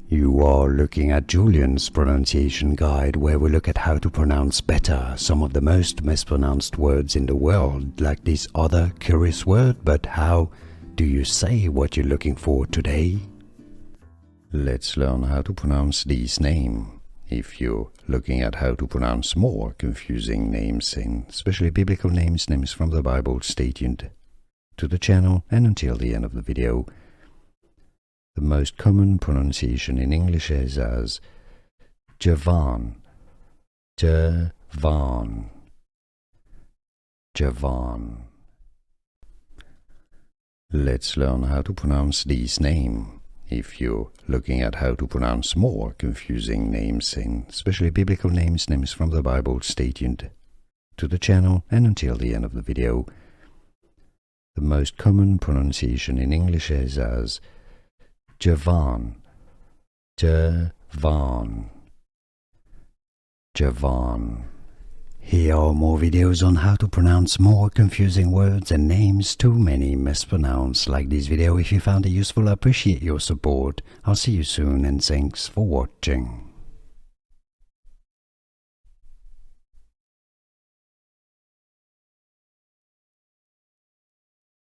You are looking at Julian's pronunciation guide, where we look at how to pronounce better some of the most mispronounced words in the world, like this other curious word. But how do you say what you're looking for today? Let's learn how to pronounce this name. If you're looking at how to pronounce more confusing names, especially biblical names from the Bible, stay tuned to the channel and until the end of the video. The most common pronunciation in English is as Javon, Javon, Javon. Let's learn how to pronounce this name. If you're looking at how to pronounce more confusing names, especially biblical names from the Bible, stay tuned to the channel and until the end of the video. The most common pronunciation in English is as Javon, Javon, Javon. Here are more videos on how to pronounce more confusing words and names too many mispronounced. Like this video if you found it useful. I appreciate your support. I'll see you soon and thanks for watching.